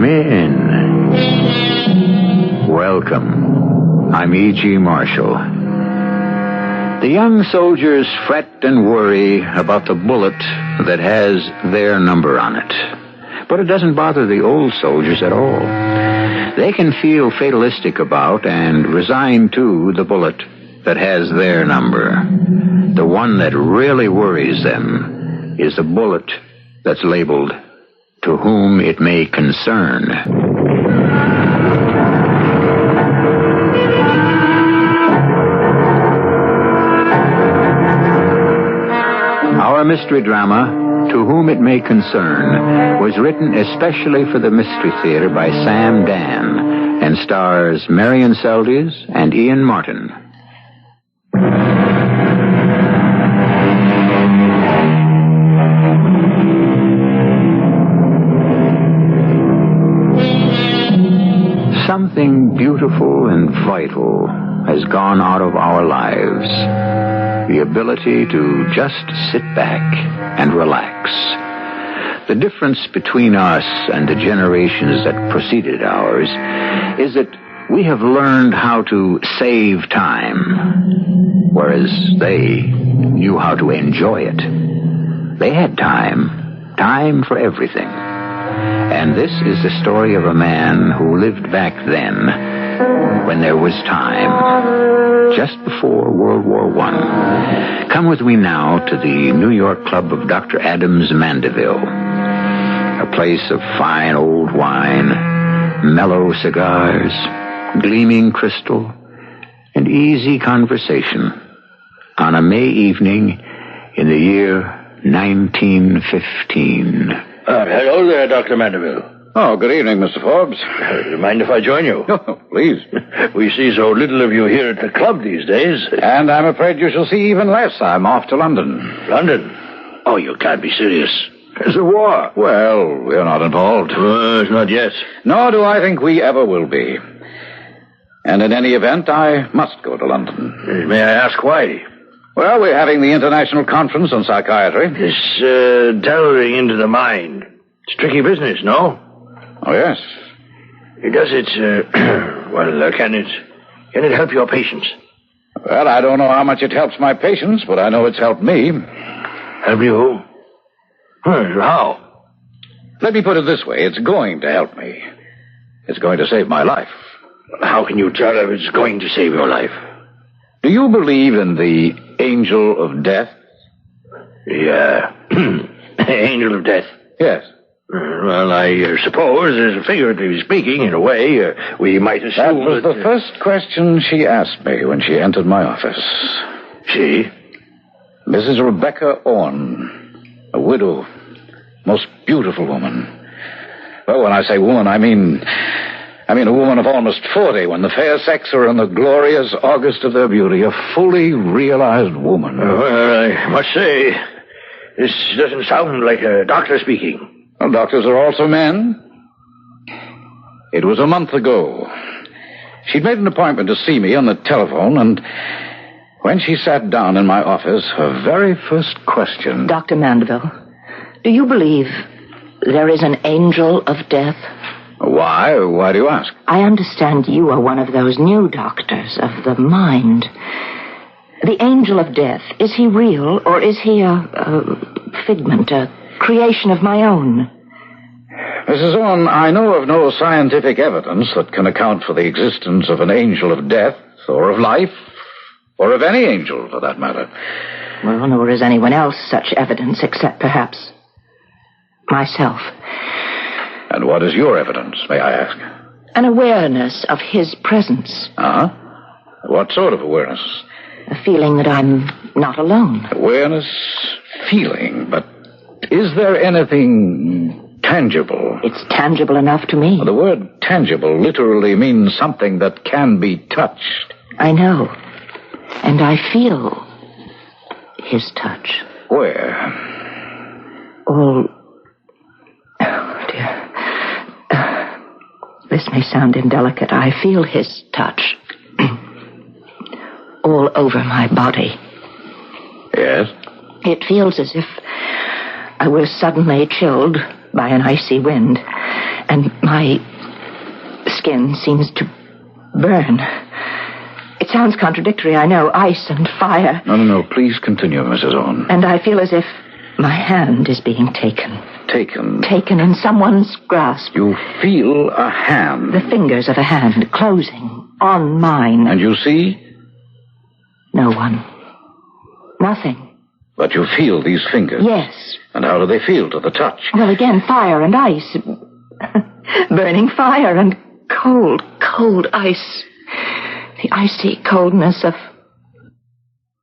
Come in. Welcome. I'm E.G. Marshall. The young soldiers fret and worry about the bullet that has their number on it. But it doesn't bother the old soldiers at all. They can feel fatalistic about and resigned to the bullet that has their number. The one that really worries them is the bullet that's labeled, "To whom it may concern." Our mystery drama, To Whom It May Concern, was written especially for the Mystery Theater by Sam Dan and stars Marion Seldes and Ian Martin. Something beautiful and vital has gone out of our lives. The ability to just sit back and relax. The difference between us and the generations that preceded ours is that we have learned how to save time, whereas they knew how to enjoy it. They had time for everything. And this is the story of a man who lived back then, when there was time, just before World War I. Come with me now to the New York Club of Dr. Adams Mandeville, a place of fine old wine, mellow cigars, gleaming crystal, and easy conversation on a May evening in the year 1915. Hello there, Dr. Mandeville. Oh, good evening, Mr. Forbes. Do you mind if I join you? Oh, please. We see so little of you here at the club these days. And I'm afraid you shall see even less. I'm off to London. London? Oh, you can't be serious. There's a war. Well, we're not involved. It's not yet. Nor do I think we ever will be. And in any event, I must go to London. May I ask why? Well, we're having the International Conference on Psychiatry. This delving into the mind. It's tricky business, no? Oh, yes. Does it, can it help your patients? Well, I don't know how much it helps my patients, but I know it's helped me. Help you? How? Let me put it this way. It's going to help me. It's going to save my life. How can you tell if it's going to save your life? Do you believe in the angel of death? Yeah. Angel of death? Yes. Well, I suppose, as figuratively speaking, in a way, we might assume that was the first question she asked me when she entered my office. She? Mrs. Rebecca Orne, a widow, most beautiful woman. Well, when I say woman, I mean a woman of almost 40, when the fair sex are in the glorious August of their beauty, a fully realized woman. Well, I must say, this doesn't sound like a doctor speaking. Well, doctors are also men. It was a month ago. She'd made an appointment to see me on the telephone, and when she sat down in my office, her very first question... Dr. Mandeville, do you believe there is an angel of death? Why? Why do you ask? I understand you are one of those new doctors of the mind. The angel of death, is he real, or is he a figment, a creation of my own? Mrs. Orne, I know of no scientific evidence that can account for the existence of an angel of death, or of life, or of any angel, for that matter. Well, nor is anyone else such evidence, except perhaps myself. And what is your evidence, may I ask? An awareness of his presence. Uh-huh. What sort of awareness? A feeling that I'm not alone. Awareness, feeling, but is there anything tangible? It's tangible enough to me. The word tangible literally means something that can be touched. I know. And I feel his touch. Where? Oh, dear. This may sound indelicate. I feel his touch all over my body. Yes? It feels as if I was suddenly chilled by an icy wind, and my skin seems to burn. It sounds contradictory, I know. Ice and fire. No. Please continue, Mrs. Owen. And I feel as if my hand is being taken. Taken? Taken in someone's grasp. You feel a hand? The fingers of a hand closing on mine. And you see? No one. Nothing. But you feel these fingers? Yes. And how do they feel to the touch? Well, again, fire and ice. Burning fire and cold, cold ice. The icy coldness of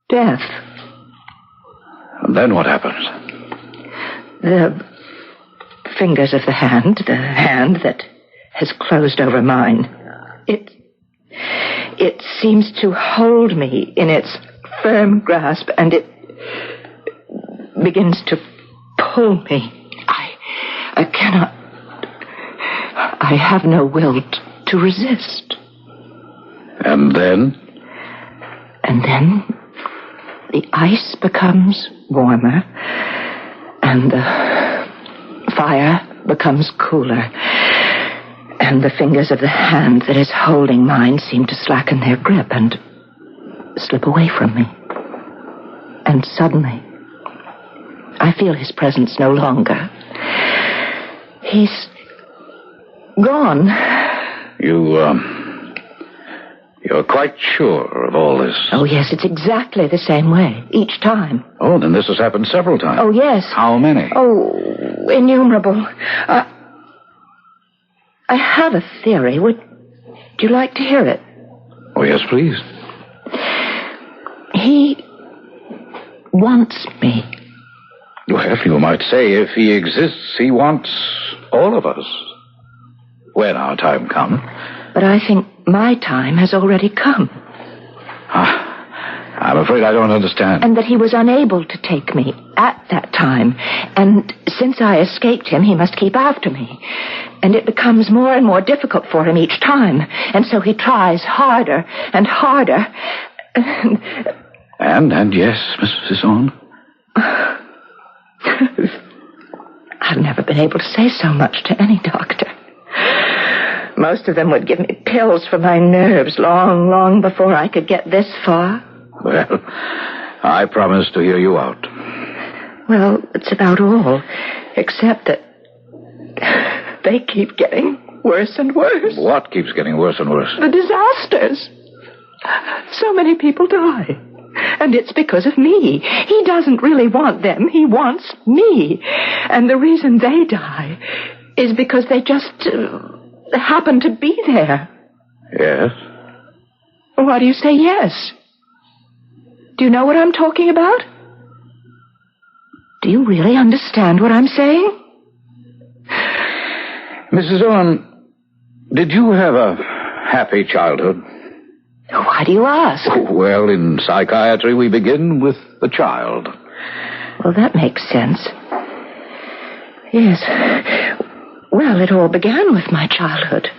death. And then what happens? The fingers of the hand that has closed over mine. It seems to hold me in its firm grasp, and it begins to pull me. I cannot. I have no will to resist. And then? And then the ice becomes warmer, and the fire becomes cooler, and the fingers of the hand that is holding mine seem to slacken their grip and slip away from me. And suddenly, I feel his presence no longer. He's gone. You're quite sure of all this? Oh, yes, it's exactly the same way, each time. Oh, then this has happened several times. Oh, yes. How many? Oh, innumerable. I have a theory. Would you like to hear it? Oh, yes, please. He wants me. Well, you might say if he exists, he wants all of us. When our time comes. But I think my time has already come. I'm afraid I don't understand. And that he was unable to take me at that time. And since I escaped him, he must keep after me. And it becomes more and more difficult for him each time. And so he tries harder and harder. And yes, Mrs. Owen? I've never been able to say so much to any doctor. Most of them would give me pills for my nerves long before I could get this far. Well, I promise to hear you out. Well, it's about all, except that they keep getting worse and worse. What keeps getting worse and worse? The disasters. So many people die. And it's because of me. He doesn't really want them. He wants me. And the reason they die is because they just happen to be there. Yes? Why do you say yes? Do you know what I'm talking about? Do you really understand what I'm saying? Mrs. Owen, did you have a happy childhood? Why do you ask? Well, in psychiatry, we begin with the child. Well, that makes sense. Yes. Well, it all began with my childhood.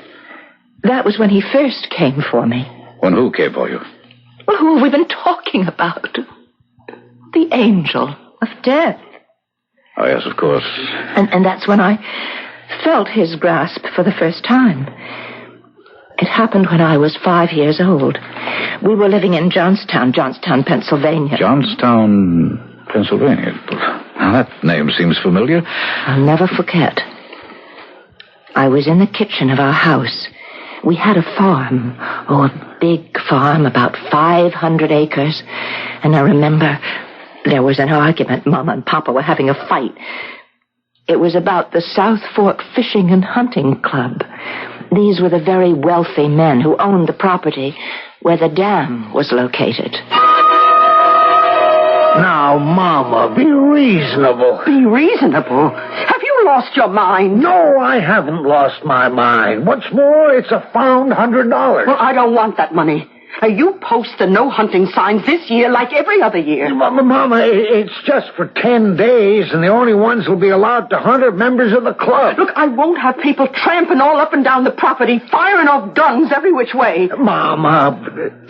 That was when he first came for me. When who came for you? Well, who have we been talking about? The angel of death. Oh, yes, of course. And that's when I felt his grasp for the first time. It happened when I was 5 years old. We were living in Johnstown, Pennsylvania. Johnstown, Pennsylvania. Now, that name seems familiar. I'll never forget. I was in the kitchen of our house. We had a farm. Oh, a big farm, about 500 acres. And I remember there was an argument. Mama and Papa were having a fight. It was about the South Fork Fishing and Hunting Club. These were the very wealthy men who owned the property where the dam was located. Now, Mama, be reasonable. Be reasonable? Have you lost your mind? No, I haven't lost my mind. What's more, it's a found $100. Well, I don't want that money. You post the no hunting signs this year like every other year. Mama, it's just for 10 days, and the only ones who'll be allowed to hunt are members of the club. Look, I won't have people tramping all up and down the property, firing off guns every which way. Mama,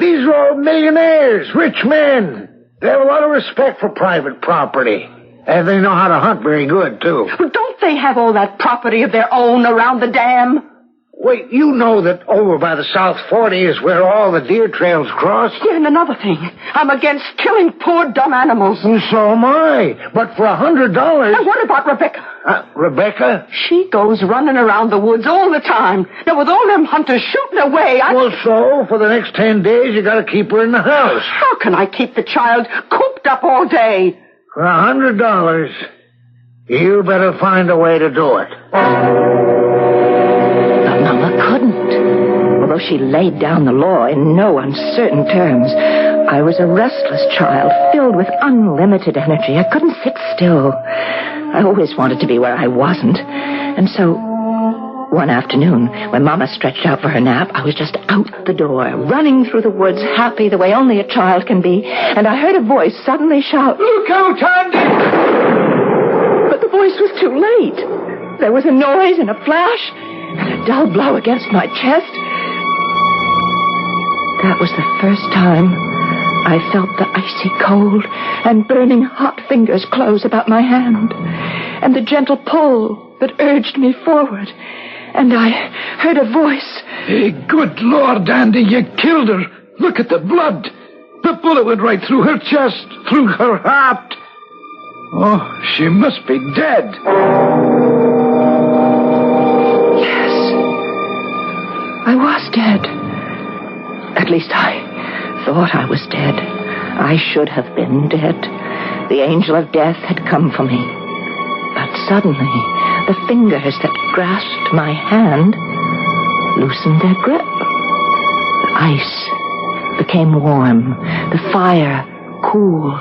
these are all millionaires, rich men. They have a lot of respect for private property. And they know how to hunt very good, too. Don't They have all that property of their own around the dam. Wait, you know that over by the South 40 is where all the deer trails cross? Yeah, and another thing. I'm against killing poor, dumb animals. Well, so am I. But for $100... And what about Rebecca? Rebecca? She goes running around the woods all the time. Now, with all them hunters shooting away, Well, so, for the next 10 days, you gotta keep her in the house. How can I keep the child cooped up all day? For $100, you better find a way to do it. But Mama couldn't. Although she laid down the law in no uncertain terms, I was a restless child, filled with unlimited energy. I couldn't sit still. I always wanted to be where I wasn't. And so, one afternoon, when Mama stretched out for her nap, I was just out the door, running through the woods, happy the way only a child can be, and I heard a voice suddenly shout, Look out, Andy! But the voice was too late. There was a noise and a flash, and a dull blow against my chest. That was the first time I felt the icy cold and burning hot fingers close about my hand, and the gentle pull that urged me forward. And I heard a voice. Hey, good Lord, Andy, you killed her. Look at the blood. The bullet went right through her chest, through her heart. Oh, she must be dead. Yes, I was dead. At least I thought I was dead. I should have been dead. The angel of death had come for me. But suddenly, the fingers that grasped my hand loosened their grip. The ice became warm, the fire cool,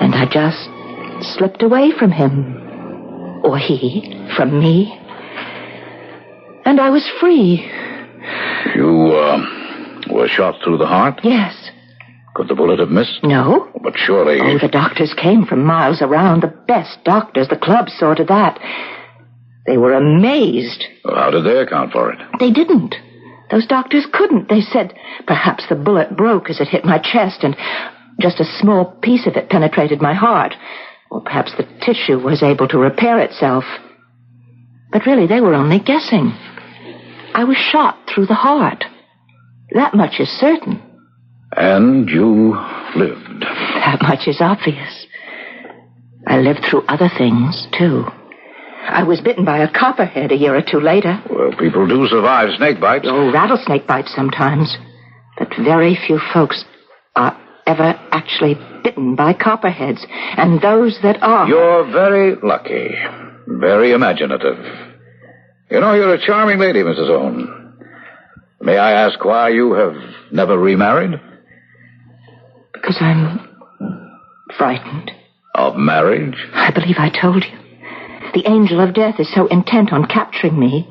and I just slipped away from him. Or he from me. And I was free. You, were shot through the heart? Yes. Could the bullet have missed? No. But surely... Oh, the doctors came from miles around. The best doctors. The club saw to that. They were amazed. Well, how did they account for it? They didn't. Those doctors couldn't. They said perhaps the bullet broke as it hit my chest and just a small piece of it penetrated my heart. Or perhaps the tissue was able to repair itself. But really, they were only guessing. I was shot through the heart. That much is certain. And you lived. That much is obvious. I lived through other things, too. I was bitten by a copperhead a year or two later. Well, people do survive snake bites. Oh, rattlesnake bites sometimes. But very few folks are ever actually bitten by copperheads. And those that are... You're very lucky. Very imaginative. You know, you're a charming lady, Mrs. Owen. May I ask why you have never remarried? Because I'm frightened. Of marriage? I believe I told you. The angel of death is so intent on capturing me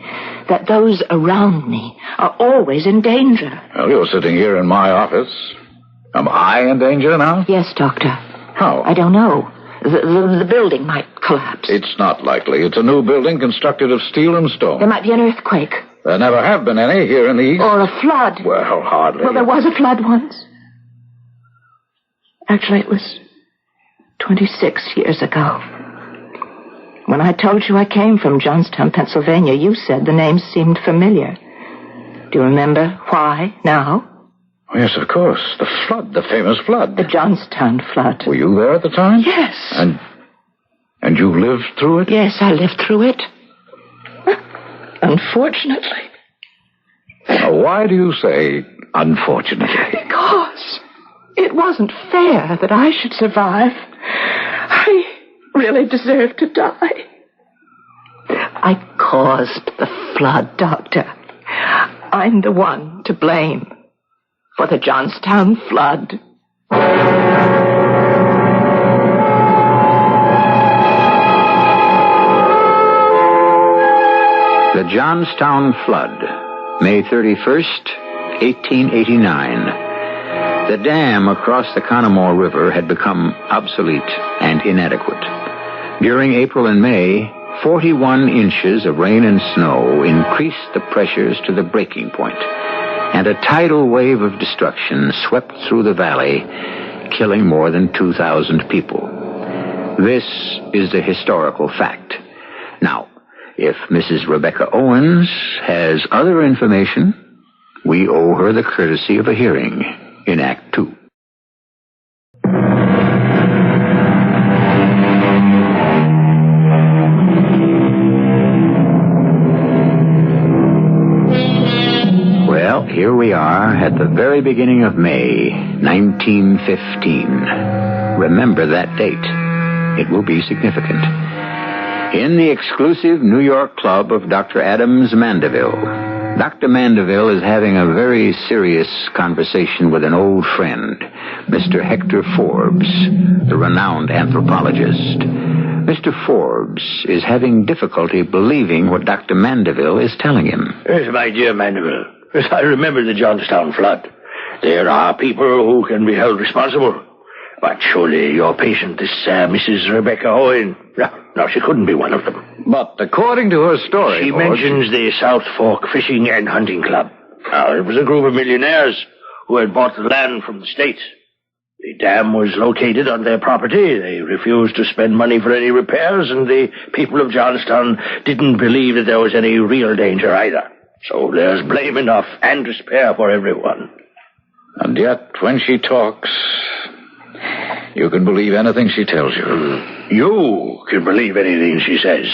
that those around me are always in danger. Well, you're sitting here in my office. Am I in danger now? Yes, Doctor. How? I don't know. The building might collapse. It's not likely. It's a new building constructed of steel and stone. There might be an earthquake. There never have been any here in the East. Or a flood. Well, hardly. Well, there was a flood once. Actually, it was 26 years ago. When I told you I came from Johnstown, Pennsylvania, you said the name seemed familiar. Do you remember why now? Oh, yes, of course. The flood, the famous flood. The Johnstown flood. Were you there at the time? Yes. And you lived through it? Yes, I lived through it. Unfortunately. Now, why do you say unfortunately? Because it wasn't fair that I should survive. I really deserved to die. I caused the flood, Doctor. I'm the one to blame for the Johnstown flood. The Johnstown Flood, May 31st, 1889. The dam across the Conemaugh River had become obsolete and inadequate. During April and May, 41 inches of rain and snow increased the pressures to the breaking point, and a tidal wave of destruction swept through the valley, killing more than 2,000 people. This is the historical fact. Now, if Mrs. Rebecca Owens has other information, we owe her the courtesy of a hearing in Act 2. Well, here we are at the very beginning of May, 1915. Remember that date. It will be significant. In the exclusive New York club of Dr. Adams Mandeville, Dr. Mandeville is having a very serious conversation with an old friend, Mr. Hector Forbes, the renowned anthropologist. Mr. Forbes is having difficulty believing what Dr. Mandeville is telling him. Yes, my dear Mandeville. Yes, I remember the Johnstown flood. There are people who can be held responsible. But surely your patient, this Mrs. Rebecca Owen, no, she couldn't be one of them. But according to her story, She mentions the South Fork Fishing and Hunting Club. Now, it was a group of millionaires who had bought the land from the state. The dam was located on their property. They refused to spend money for any repairs, and the people of Johnstown didn't believe that there was any real danger either. So there's blame enough and to spare for everyone. And yet, when she talks, you can believe anything she tells you. You can believe anything she says.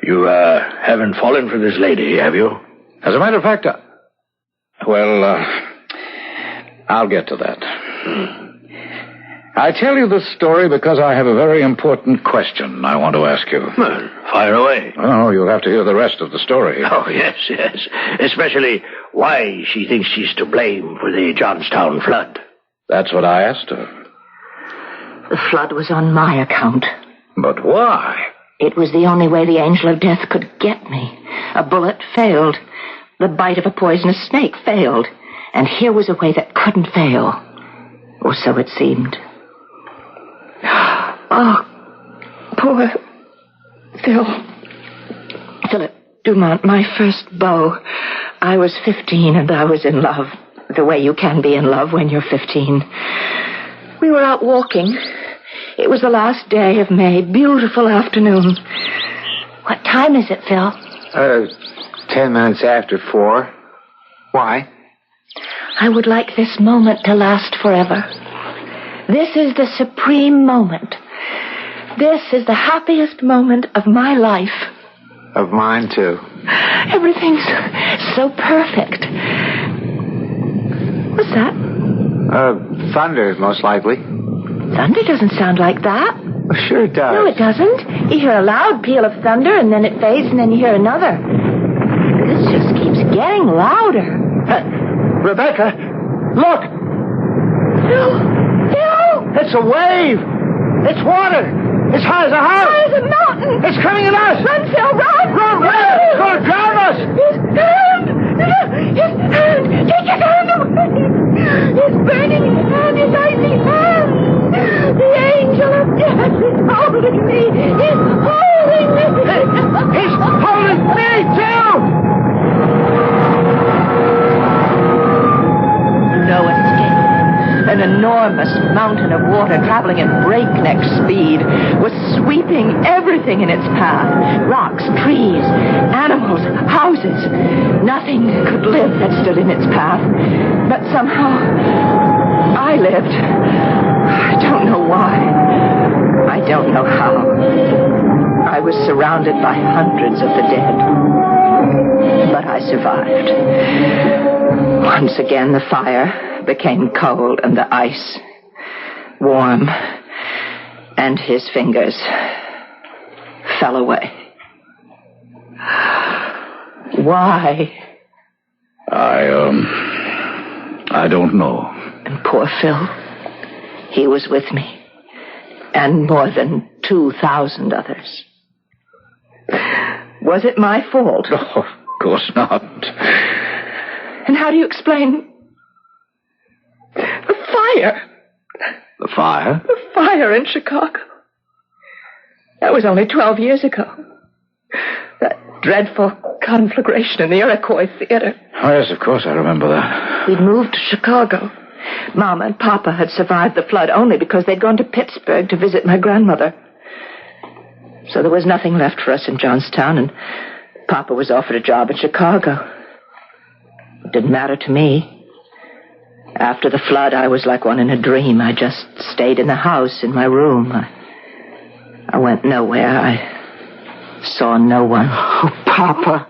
You haven't fallen for this lady, have you? As a matter of fact, I'll get to that. I tell you this story because I have a very important question I want to ask you. Well, fire away. Oh, you'll have to hear the rest of the story. Oh, yes. Especially why she thinks she's to blame for the Johnstown flood. That's what I asked her. The flood was on my account. But why? It was the only way the angel of death could get me. A bullet failed. The bite of a poisonous snake failed. And here was a way that couldn't fail. Or so it seemed. Oh, poor Philip Dumont, my first beau. I was 15 and I was in love. The way you can be in love when you're 15. We were out walking. It was the last day of May. Beautiful afternoon. What time is it, Phil? 10 minutes after 4. Why? I would like this moment to last forever. This is the supreme moment. This is the happiest moment of my life. Of mine, too. Everything's so perfect. What's that? Thunder, most likely. Thunder doesn't sound like that. Well, sure it does. No, it doesn't. You hear a loud peal of thunder, and then it fades, and then you hear another. This just keeps getting louder. Rebecca, look! Phil! It's a wave! It's water! It's high as a house! High as a mountain! It's coming at us! Run, Phil, run! Run! It's going to drown us! His hand! Take your hand away! His burning hand, his icy hand! The angel of death is holding me! He's holding me! He's holding me, too! No escape. An enormous mountain of water traveling at breakneck speed was sweeping everything in its path. Rocks, trees, animals, houses. Nothing could live that stood in its path. But somehow, I lived. I don't know why. I don't know how. I was surrounded by hundreds of the dead. But I survived. Once again, the fire became cold and the ice warm, and his fingers fell away. Why? I don't know. And poor Phil, he was with me, and more than 2,000 others. Was it my fault? Oh, of course not. And how do you explain the fire? The fire? The fire in Chicago. That was only 12 years ago. That dreadful conflagration in the Iroquois Theater. Oh, yes, of course I remember that. We'd moved to Chicago. Mama and Papa had survived the flood only because they'd gone to Pittsburgh to visit my grandmother. So there was nothing left for us in Johnstown, and Papa was offered a job in Chicago. It didn't matter to me. After the flood, I was like one in a dream. I just stayed in the house, in my room. I went nowhere. I saw no one. Oh, Papa,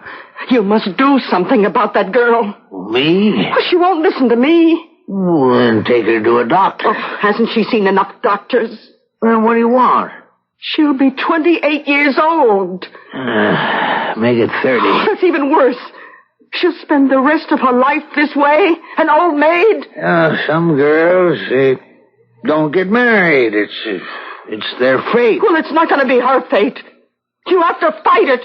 you must do something about that girl. Me? Well, she won't listen to me. Well, then take her to a doctor. Oh, hasn't she seen enough doctors? Well, what do you want? She'll be 28 years old. Make it 30. Oh, that's even worse. She'll spend the rest of her life this way, an old maid. Some girls, they don't get married. It's their fate. Well, it's not going to be her fate. You have to fight it.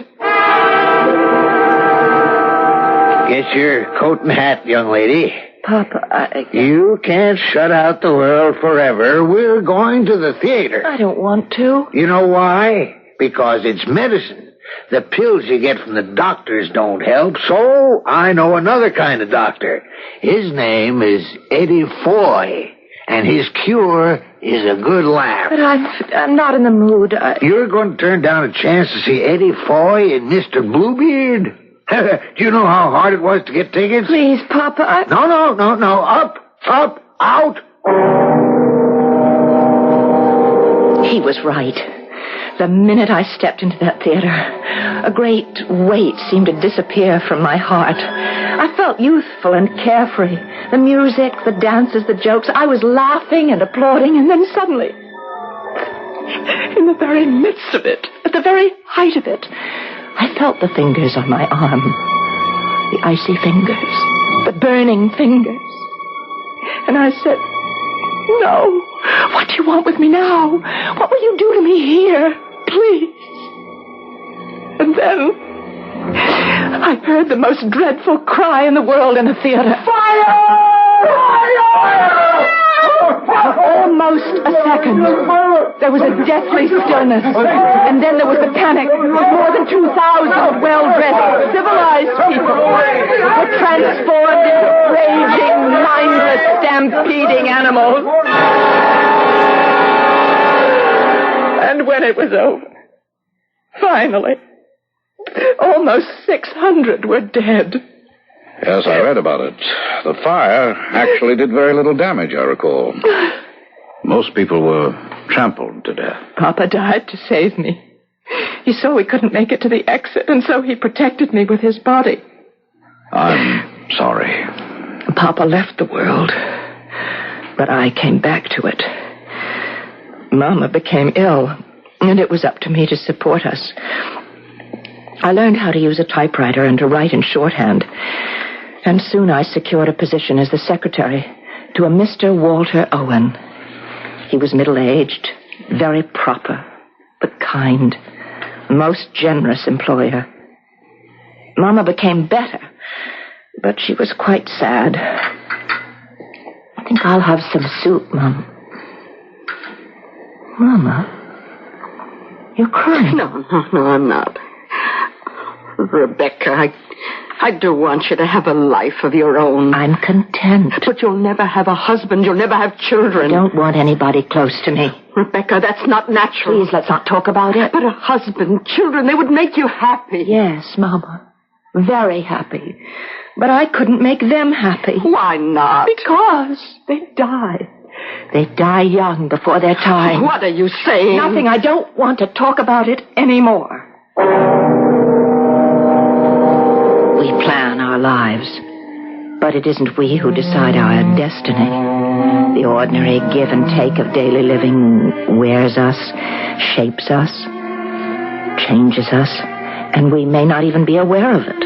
Get your coat and hat, young lady. Papa, You can't shut out the world forever. We're going to the theater. I don't want to. You know why? Because it's medicine. The pills you get from the doctors don't help, so I know another kind of doctor. His name is Eddie Foy, and his cure is a good laugh. But I'm not in the mood. You're going to turn down a chance to see Eddie Foy and Mr. Bluebeard? Do you know how hard it was to get tickets? Please, Papa, No. Up, out. He was right. The minute I stepped into that theater, a great weight seemed to disappear from my heart. I felt youthful and carefree. The music, the dances, the jokes. I was laughing and applauding, and then suddenly, in the very midst of it, at the very height of it, I felt the fingers on my arm. The icy fingers. The burning fingers. And I said, "No. What do you want with me now? What will you do to me here? Please." And then I heard the most dreadful cry in the world in the theater. Fire! Almost a second. There was a deathly stillness. And then there was the panic. More than 2,000 well-dressed, civilized people were transformed into raging, mindless, stampeding animals. And when it was over, finally, almost 600 were dead. Yes, I read about it. The fire actually did very little damage, I recall. Most people were trampled to death. Papa died to save me. He saw we couldn't make it to the exit, and so he protected me with his body. I'm sorry. Papa left the world, but I came back to it. Mama became ill, and it was up to me to support us. I learned how to use a typewriter and to write in shorthand, and soon I secured a position as the secretary to a Mr. Walter Owen. He was middle-aged, very proper, but kind, a most generous employer. Mama became better, but she was quite sad. I think I'll have some soup, Mom. Mama, you're crying. No, I'm not. Rebecca, I do want you to have a life of your own. I'm content. But you'll never have a husband. You'll never have children. I don't want anybody close to me. Rebecca, that's not natural. Please, let's not talk about it. But a husband, children, they would make you happy. Yes, Mama. Very happy. But I couldn't make them happy. Why not? Because they die. They die young before their time. What are you saying? Nothing. I don't want to talk about it anymore. We plan our lives, but it isn't we who decide our destiny. The ordinary give and take of daily living wears us, shapes us, changes us, and we may not even be aware of it.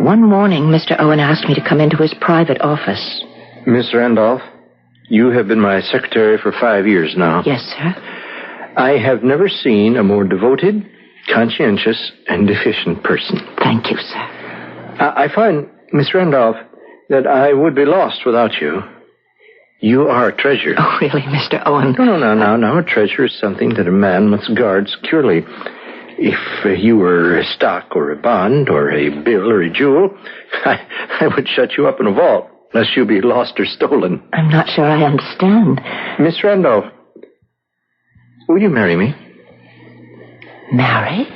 One morning, Mr. Owen asked me to come into his private office. Miss Randolph, you have been my secretary for 5 years now. Yes, sir. I have never seen a more devoted, conscientious, and efficient person. Thank you, sir. I find, Miss Randolph, that I would be lost without you. You are a treasure. Oh, really, Mr. Owen? No. A treasure is something that a man must guard securely. If you were a stock or a bond or a bill or a jewel, I would shut you up in a vault, lest you be lost or stolen. I'm not sure I understand. Miss Randolph, will you marry me? Marry?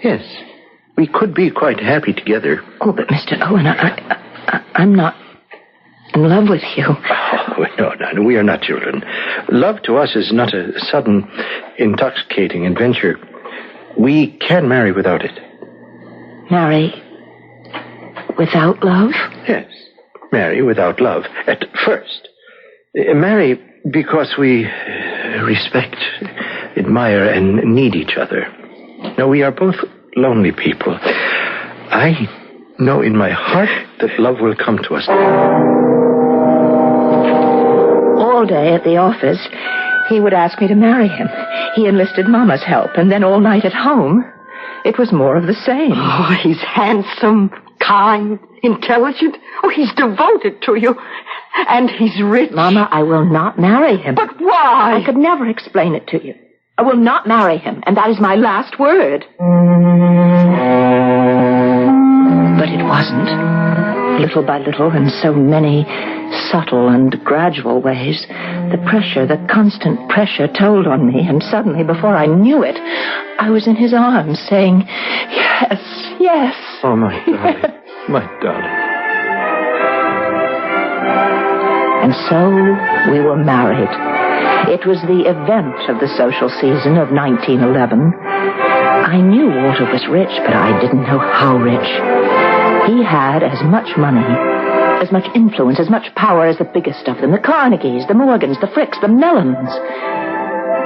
Yes. We could be quite happy together. Oh, but Mr. Owen, I'm not in love with you. Oh, no, we are not children. Love to us is not a sudden, intoxicating adventure. We can marry without it. Marry without love? Yes. Marry without love, at first. Marry because we respect, admire, and need each other. Now, we are both lonely people. I know in my heart that love will come to us. All day at the office, he would ask me to marry him. He enlisted Mama's help, and then all night at home, it was more of the same. Oh, he's handsome, kind, intelligent. Oh, he's devoted to you. And he's rich. Mama, I will not marry him. But why? I could never explain it to you. I will not marry him, and that is my last word. But it wasn't. Little by little, in so many subtle and gradual ways, the constant pressure told on me, and suddenly, before I knew it, I was in his arms saying, yes, yes. Oh, my darling, my darling. And so we were married. It was the event of the social season of 1911. I knew Walter was rich, but I didn't know how rich. He had as much money, as much influence, as much power as the biggest of them. The Carnegies, the Morgans, the Fricks, the Mellons.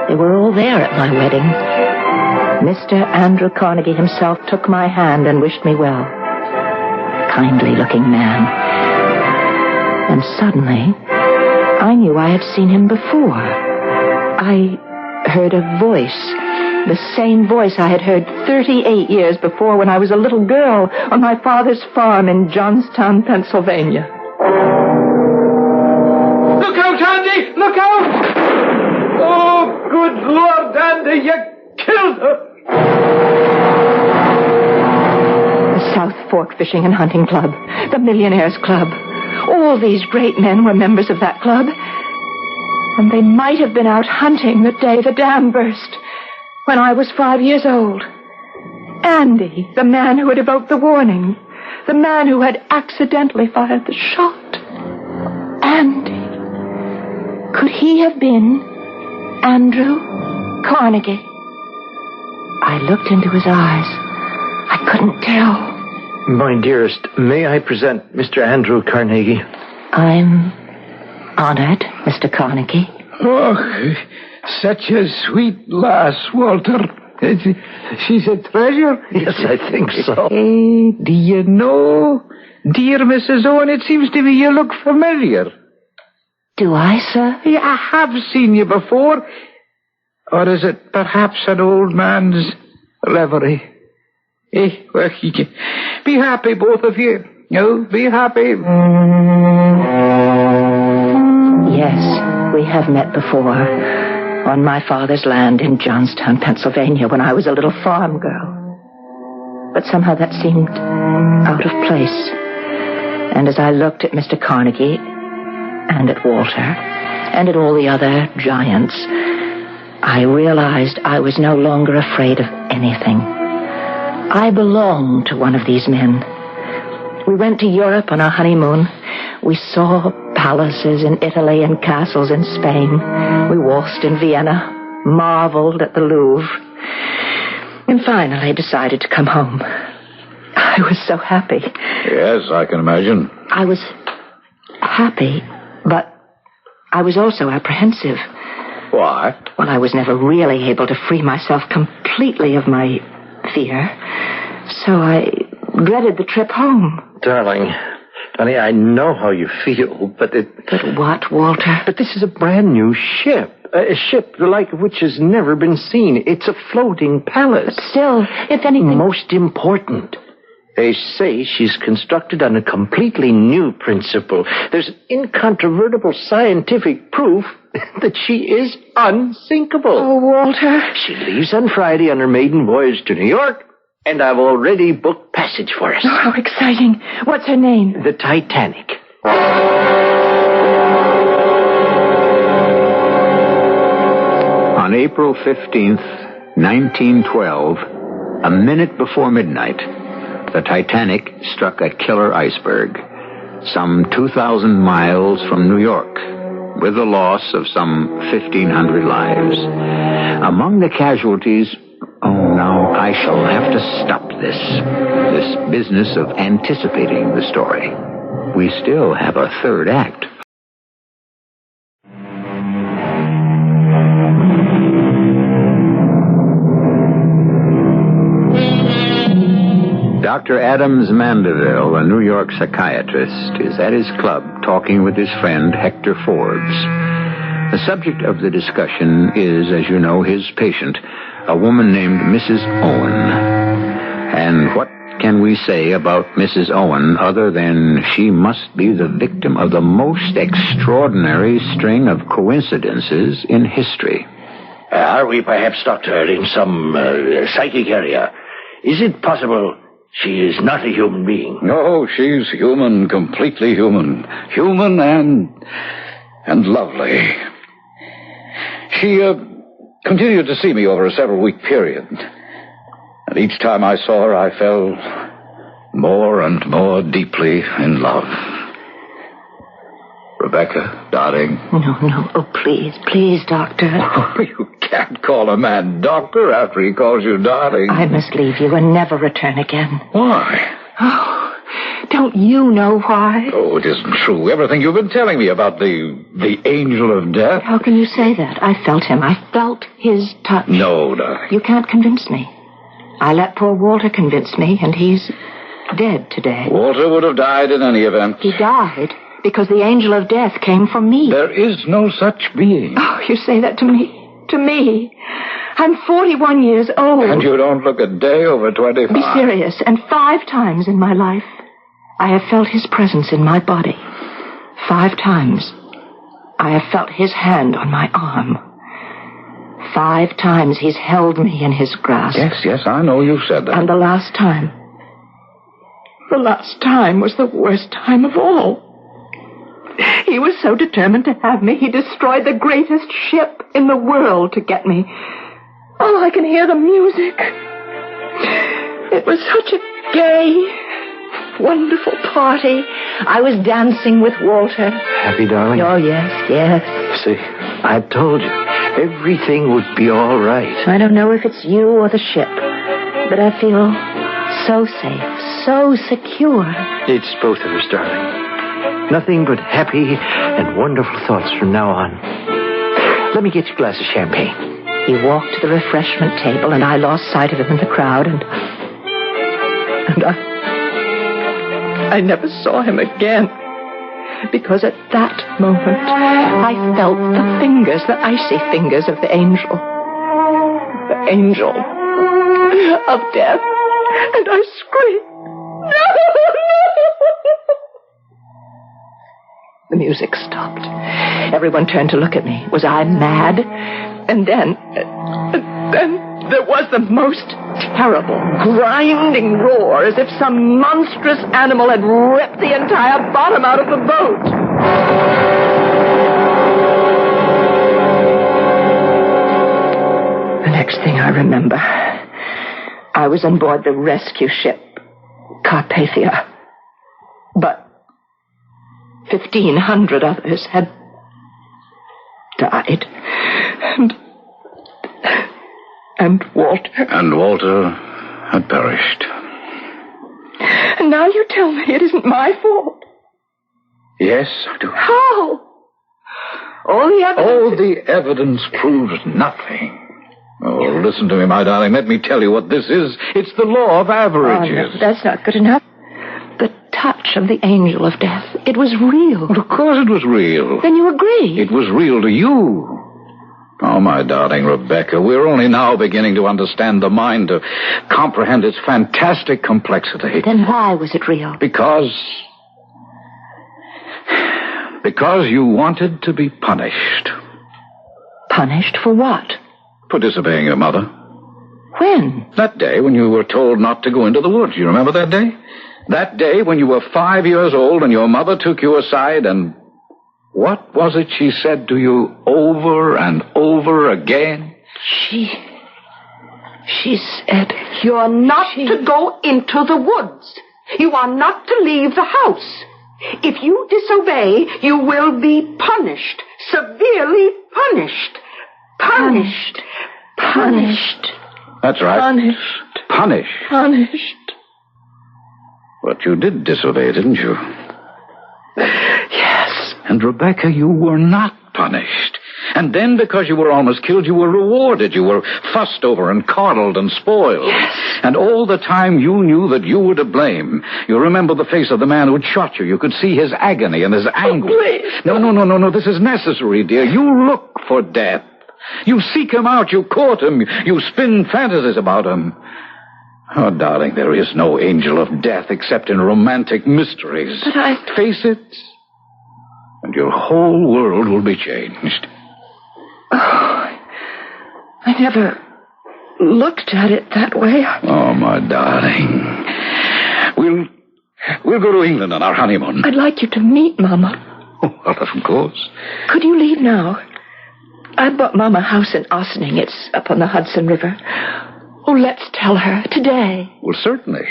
They were all there at my wedding. Mr. Andrew Carnegie himself took my hand and wished me well. A kindly-looking man. And suddenly, I knew I had seen him before. I heard a voice. The same voice I had heard 38 years before when I was a little girl on my father's farm in Johnstown, Pennsylvania. Look out, Andy! Look out! Oh, good Lord, Andy, you killed her! The South Fork Fishing and Hunting Club, the Millionaires Club. All these great men were members of that club. And they might have been out hunting the day the dam burst, when I was 5 years old. Andy, the man who had evoked the warning, the man who had accidentally fired the shot. Andy. Could he have been Andrew Carnegie? I looked into his eyes. I couldn't tell. My dearest, may I present Mr. Andrew Carnegie? I'm honored, Mr. Carnegie. Oh, such a sweet lass, Walter. She's a treasure. Yes, I think so. Hey, do you know, dear Mrs. Owen, it seems to me you look familiar. Do I, sir? Yeah, I have seen you before. Or is it perhaps an old man's reverie? Well, be happy, both of you. No, be happy. Yes, we have met before. On my father's land in Johnstown, Pennsylvania, when I was a little farm girl. But somehow that seemed out of place. And as I looked at Mr. Carnegie, and at Walter, and at all the other giants, I realized I was no longer afraid of anything. I belonged to one of these men. We went to Europe on our honeymoon. We saw palaces in Italy and castles in Spain. We waltzed in Vienna, marveled at the Louvre, and finally decided to come home. I was so happy. Yes, I can imagine. I was happy, but I was also apprehensive. Why? Well, I was never really able to free myself completely of my fear, so I dreaded the trip home. Darling, I know how you feel, but But what, Walter? But this is a brand new ship. A ship the like of which has never been seen. It's a floating palace. But still, if anything... Most important, they say she's constructed on a completely new principle. There's incontrovertible scientific proof that she is unsinkable. Oh, Walter. She leaves on Friday on her maiden voyage to New York, and I've already booked passage for us. Oh, how exciting. What's her name? The Titanic. On April 15th, 1912, A minute before midnight, the Titanic struck a killer iceberg, some 2,000 miles from New York, with the loss of some 1,500 lives. Among the casualties... Oh, now I shall have to stop this business of anticipating the story. We still have a third act. Dr. Adams Mandeville, a New York psychiatrist, is at his club talking with his friend Hector Forbes. The subject of the discussion is, as you know, his patient, a woman named Mrs. Owen. And what can we say about Mrs. Owen other than she must be the victim of the most extraordinary string of coincidences in history? Are we perhaps, Doctor, in some psychic area? Is it possible she is not a human being? No, she's human, completely human. Human and lovely. She continued to see me over a several-week period. And each time I saw her, I fell more and more deeply in love. Rebecca, darling. No. Oh, please, Doctor. Oh, you can't call a man doctor after he calls you darling. I must leave you and never return again. Why? Oh, don't you know why? Oh, it isn't true. Everything you've been telling me about the angel of death. How can you say that? I felt him. I felt his touch. No, darling. You can't convince me. I let poor Walter convince me, and he's dead today. Walter would have died in any event. He died because the angel of death came for me. There is no such being. Oh, you say that to me? To me? I'm 41 years old. And you don't look a day over 25. Be serious. And 5 times in my life, I have felt his presence in my body. 5 times, I have felt his hand on my arm. 5 times he's held me in his grasp. Yes, I know you said that. And the last time was the worst time of all. He was so determined to have me, he destroyed the greatest ship in the world to get me. Oh, I can hear the music. It was such a gay, wonderful party. I was dancing with Walter. Happy, darling? Oh, yes. See, I told you, everything would be all right. I don't know if it's you or the ship, but I feel so safe, so secure. It's both of us, darling. Nothing but happy and wonderful thoughts from now on. Let me get you a glass of champagne. He walked to the refreshment table, and I lost sight of him in the crowd, and I never saw him again. Because at that moment, I felt the fingers, the icy fingers of the angel. The angel of death. And I screamed, no! The music stopped. Everyone turned to look at me. Was I mad? And then there was the most terrible, grinding roar, as if some monstrous animal had ripped the entire bottom out of the boat. The next thing I remember, I was on board the rescue ship, Carpathia. But 1,500 others had died. And Walter. And Walter had perished. And now you tell me it isn't my fault. Yes, I do. How? All the evidence proves nothing. Oh, listen to me, my darling. Let me tell you what this is. It's the law of averages. Oh, no, that's not good enough. The touch of the angel of death. It was real. Well, of course it was real. Then you agree. It was real to you. Oh, my darling Rebecca, we're only now beginning to understand the mind, to comprehend its fantastic complexity. Then why was it real? Because you wanted to be punished. Punished for what? For disobeying your mother. When? That day when you were told not to go into the woods. You remember that day? That day when you were 5 years old and your mother took you aside and... What was it she said to you over and over again? She She said... You're not to go into the woods. You are not to leave the house. If you disobey, you will be punished. Severely punished. Punished. Punished. That's right. Punished. Punished. Punished. But you did disobey, didn't you? Yes. And, Rebecca, you were not punished. And then, because you were almost killed, you were rewarded. You were fussed over and coddled and spoiled. Yes. And all the time you knew that you were to blame. You remember the face of the man who had shot you. You could see his agony and his anguish. Please. No. This is necessary, dear. You look for death. You seek him out. You court him. You spin fantasies about him. Oh, darling, there is no angel of death except in romantic mysteries. But I... Face it, and your whole world will be changed. Oh, I never looked at it that way. Oh, my darling. We'll go to England on our honeymoon. I'd like you to meet Mama. Oh, well, of course. Could you leave now? I bought Mama a house in Ossining. It's up on the Hudson River. Oh, let's tell her today. Well, certainly.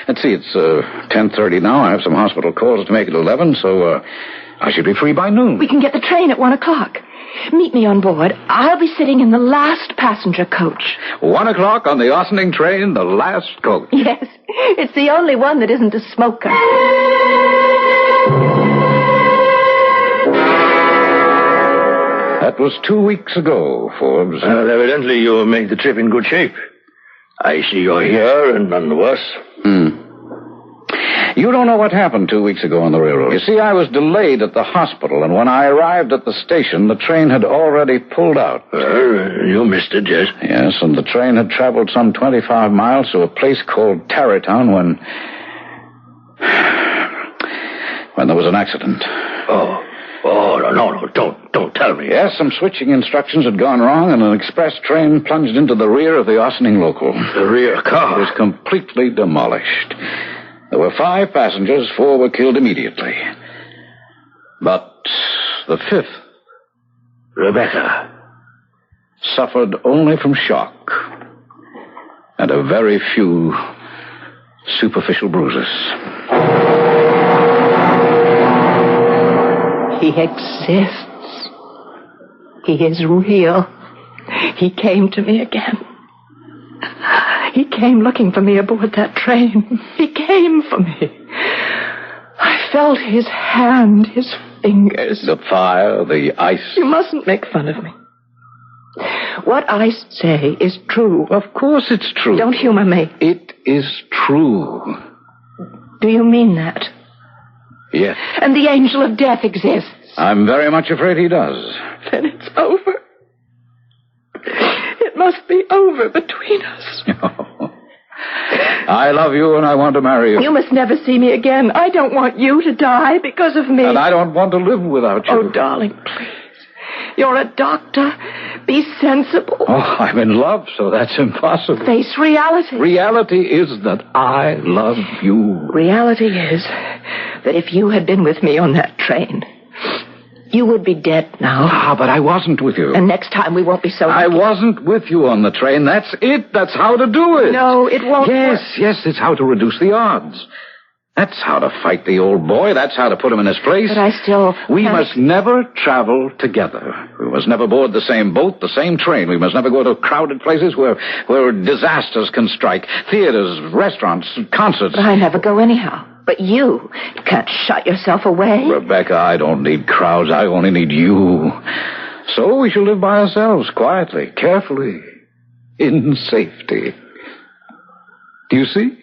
Let's see, it's 10:30 now. I have some hospital calls to make at 11, so I should be free by noon. We can get the train at 1 o'clock. Meet me on board. I'll be sitting in the last passenger coach. 1 o'clock on the Ossining train, the last coach. Yes, it's the only one that isn't a smoker. That was 2 weeks ago, Forbes. Well, evidently you made the trip in good shape. I see you're here and none the worse. You don't know what happened 2 weeks ago on the railroad. You see, I was delayed at the hospital, and when I arrived at the station, the train had already pulled out. You missed it, yes? Yes, and the train had traveled some 25 miles to a place called Tarrytown when there was an accident. No, don't tell me. Yes, some switching instructions had gone wrong, and an express train plunged into the rear of the Ossining local. The rear car? It was completely demolished. There were 5 passengers, 4 were killed immediately. But the 5th, Rebecca, suffered only from shock and a very few superficial bruises. He exists. He is real. He came to me again. He came looking for me aboard that train. He came for me. I felt his hand, his fingers. The fire, the ice. You mustn't make fun of me. What I say is true. Of course it's true. Don't humor me. It is true. Do you mean that? Yes. And the angel of death exists? I'm very much afraid he does. Then it's over. It must be over between us. I love you and I want to marry you. You must never see me again. I don't want you to die because of me. And I don't want to live without you. Oh, darling, please. You're a doctor. Be sensible. Oh, I'm in love, so that's impossible. Face reality. Reality is that I love you. Reality is that if you had been with me on that train, you would be dead now. Ah, but I wasn't with you. And next time we won't be so lucky. I wasn't with you on the train. That's it. That's how to do it. No, it won't work. Yes, it's how to reduce the odds. That's how to fight the old boy. That's how to put him in his place. But I still... We must never travel together. We must never board the same boat, the same train. We must never go to crowded places where disasters can strike. Theaters, restaurants, concerts. But I never go anyhow. But you can't shut yourself away. Rebecca, I don't need crowds. I only need you. So we shall live by ourselves, quietly, carefully, in safety. Do you see?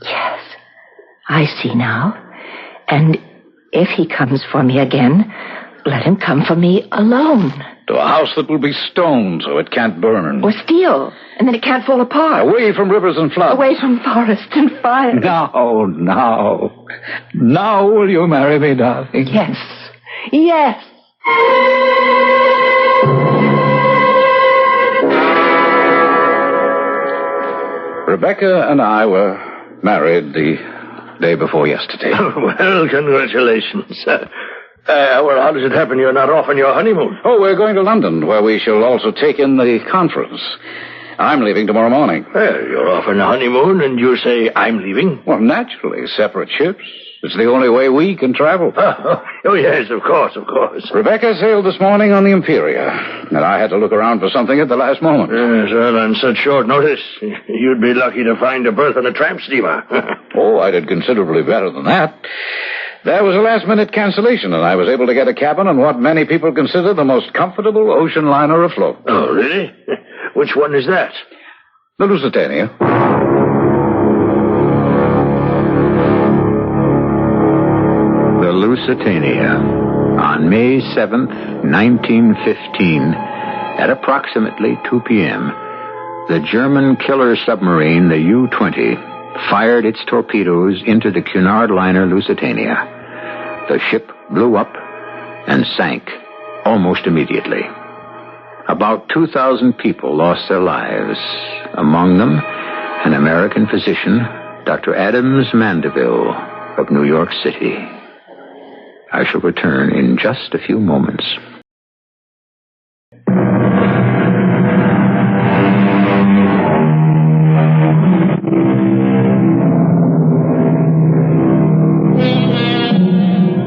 Yes, I see now. And if he comes for me again, let him come for me alone. To a house that will be stone so it can't burn. Or steel, and then it can't fall apart. Away from rivers and floods. Away from forests and fire. Now will you marry me, darling? Yes. Yes. Rebecca and I were married the day before yesterday. Well, congratulations. Well, how does it happen you're not off on your honeymoon? Oh, we're going to London, where we shall also take in the conference. I'm leaving tomorrow morning. Well, you're off on a honeymoon, and you say I'm leaving? Well, naturally, separate ships. It's the only way we can travel. Oh, yes, of course. Rebecca sailed this morning on the Imperia, and I had to look around for something at the last moment. Yes, well, on such short notice, you'd be lucky to find a berth on a tramp steamer. Oh, I did considerably better than that. There was a last-minute cancellation, and I was able to get a cabin on what many people consider the most comfortable ocean liner afloat. Oh, really? Which one is that? The Lusitania. The Lusitania. On May 7th, 1915, at approximately 2 p.m., the German killer submarine, the U-20, fired its torpedoes into the Cunard liner Lusitania. The ship blew up and sank almost immediately. About 2,000 people lost their lives, among them an American physician, Dr. Adams Mandeville of New York City. I shall return in just a few moments.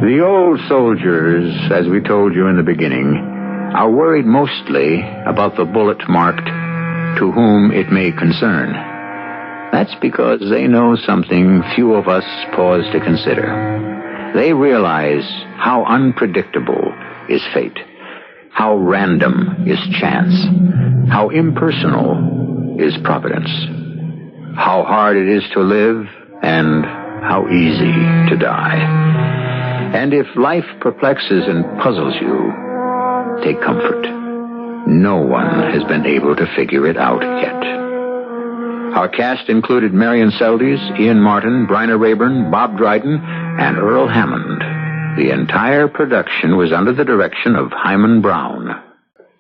The old soldiers, as we told you in the beginning, are worried mostly about the bullet marked, "To whom it may concern." That's because they know something few of us pause to consider. They realize how unpredictable is fate, how random is chance, how impersonal is providence, how hard it is to live and how easy to die. And if life perplexes and puzzles you, take comfort. No one has been able to figure it out yet. Our cast included Marion Seldes, Ian Martin, Bryna Rayburn, Bob Dryden, and Earl Hammond. The entire production was under the direction of Hyman Brown.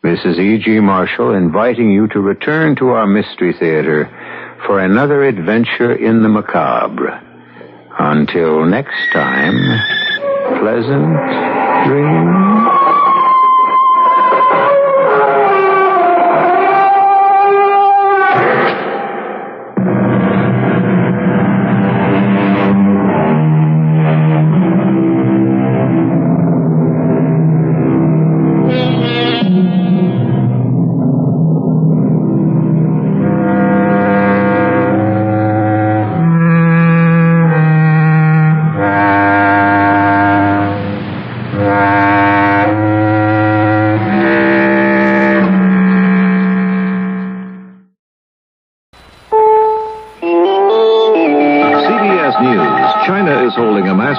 This is E.G. Marshall inviting you to return to our Mystery Theater for another adventure in the macabre. Until next time, pleasant dreams.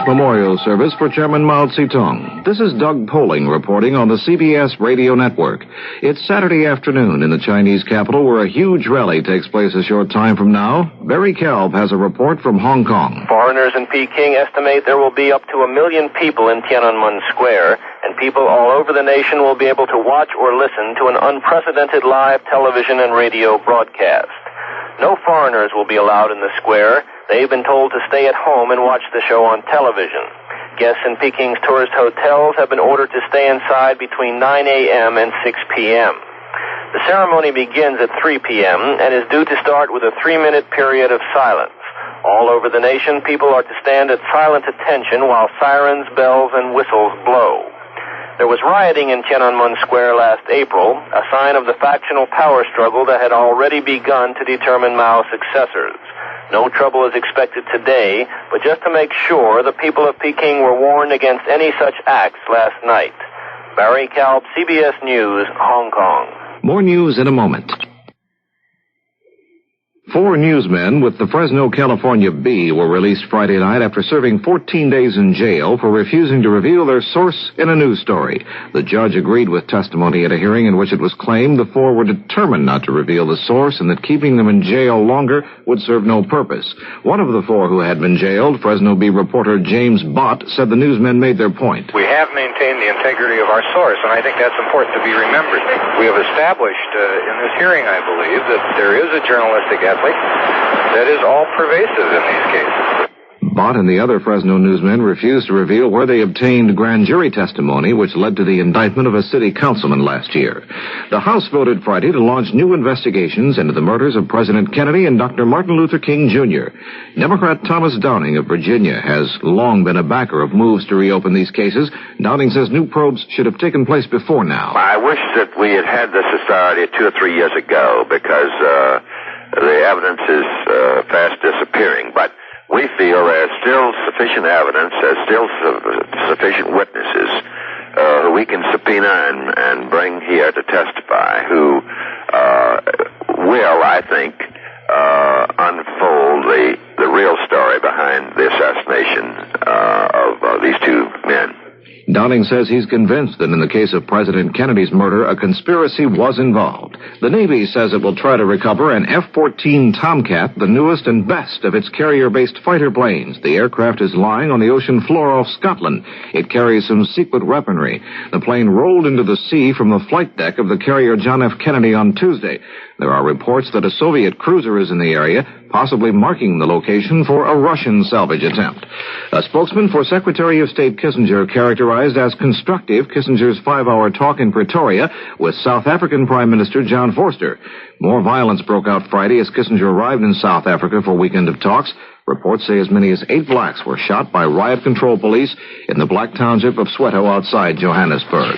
Memorial service for Chairman Mao Zedong. This is Doug Poling reporting on the CBS radio network. It's Saturday afternoon in the Chinese capital where a huge rally takes place a short time from now. Barry Kalb has a report from Hong Kong. Foreigners in Peking estimate there will be up to 1 million people in Tiananmen Square, and people all over the nation will be able to watch or listen to an unprecedented live television and radio broadcast. No foreigners will be allowed in the square. They've been told to stay at home and watch the show on television. Guests in Peking's tourist hotels have been ordered to stay inside between 9 a.m. and 6 p.m. The ceremony begins at 3 p.m. and is due to start with a 3-minute period of silence. All over the nation, people are to stand at silent attention while sirens, bells, and whistles blow. There was rioting in Tiananmen Square last April, a sign of the factional power struggle that had already begun to determine Mao's successors. No trouble is expected today, but just to make sure, the people of Peking were warned against any such acts last night. Barry Kalb, CBS News, Hong Kong. More news in a moment. 4 newsmen with the Fresno, California Bee were released Friday night after serving 14 days in jail for refusing to reveal their source in a news story. The judge agreed with testimony at a hearing in which it was claimed the 4 were determined not to reveal the source and that keeping them in jail longer would serve no purpose. One of the 4 who had been jailed, Fresno Bee reporter James Bott, said the newsmen made their point. We have maintained the integrity of our source, and I think that's important to be remembered. We have established in this hearing, I believe, that there is a journalistic ethic that is all pervasive in these cases. Bott and the other Fresno newsmen refused to reveal where they obtained grand jury testimony which led to the indictment of a city councilman last year. The House voted Friday to launch new investigations into the murders of President Kennedy and Dr. Martin Luther King, Jr. Democrat Thomas Downing of Virginia has long been a backer of moves to reopen these cases. Downing says new probes should have taken place before now. I wish that we had had this authority 2 or 3 years ago because the evidence is fast disappearing. But we feel there's still sufficient evidence, there's still sufficient witnesses who we can subpoena and bring here to testify who will, I think, unfold the real story behind the assassination of these two men. Downing says he's convinced that in the case of President Kennedy's murder, a conspiracy was involved. The Navy says it will try to recover an F-14 Tomcat, the newest and best of its carrier-based fighter planes. The aircraft is lying on the ocean floor off Scotland. It carries some secret weaponry. The plane rolled into the sea from the flight deck of the carrier John F. Kennedy on Tuesday. There are reports that a Soviet cruiser is in the area, possibly marking the location for a Russian salvage attempt. A spokesman for Secretary of State Kissinger characterized as constructive Kissinger's 5-hour talk in Pretoria with South African Prime Minister John Vorster. More violence broke out Friday as Kissinger arrived in South Africa for a weekend of talks. Reports say as many as 8 blacks were shot by riot control police in the black township of Soweto outside Johannesburg.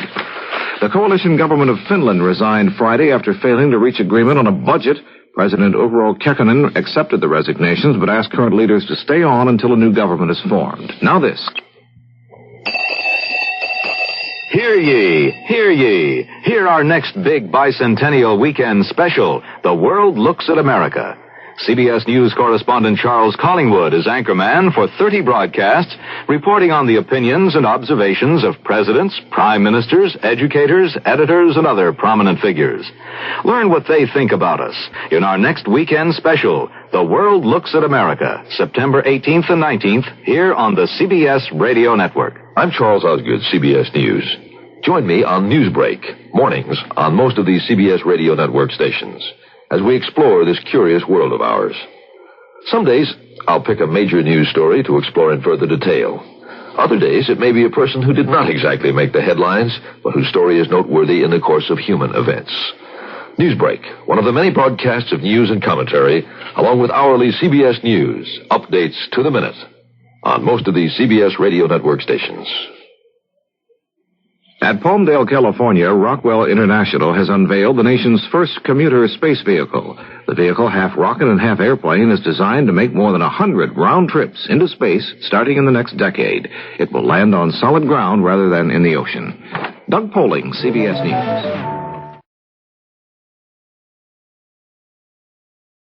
The coalition government of Finland resigned Friday after failing to reach agreement on a budget. President Urho Kekkonen accepted the resignations but asked current leaders to stay on until a new government is formed. Now this. Hear ye, hear ye. Hear our next big bicentennial weekend special, The World Looks at America. CBS News correspondent Charles Collingwood is anchorman for 30 broadcasts, reporting on the opinions and observations of presidents, prime ministers, educators, editors, and other prominent figures. Learn what they think about us in our next weekend special, The World Looks at America, September 18th and 19th, here on the CBS Radio Network. I'm Charles Osgood, CBS News. Join me on Newsbreak, mornings on most of these CBS Radio Network stations, as we explore this curious world of ours. Some days, I'll pick a major news story to explore in further detail. Other days, it may be a person who did not exactly make the headlines, but whose story is noteworthy in the course of human events. Newsbreak, one of the many broadcasts of news and commentary, along with hourly CBS News, updates to the minute, on most of these CBS Radio Network stations. At Palmdale, California, Rockwell International has unveiled the nation's first commuter space vehicle. The vehicle, half rocket and half airplane, is designed to make more than 100 round trips into space starting in the next decade. It will land on solid ground rather than in the ocean. Doug Poling, CBS News.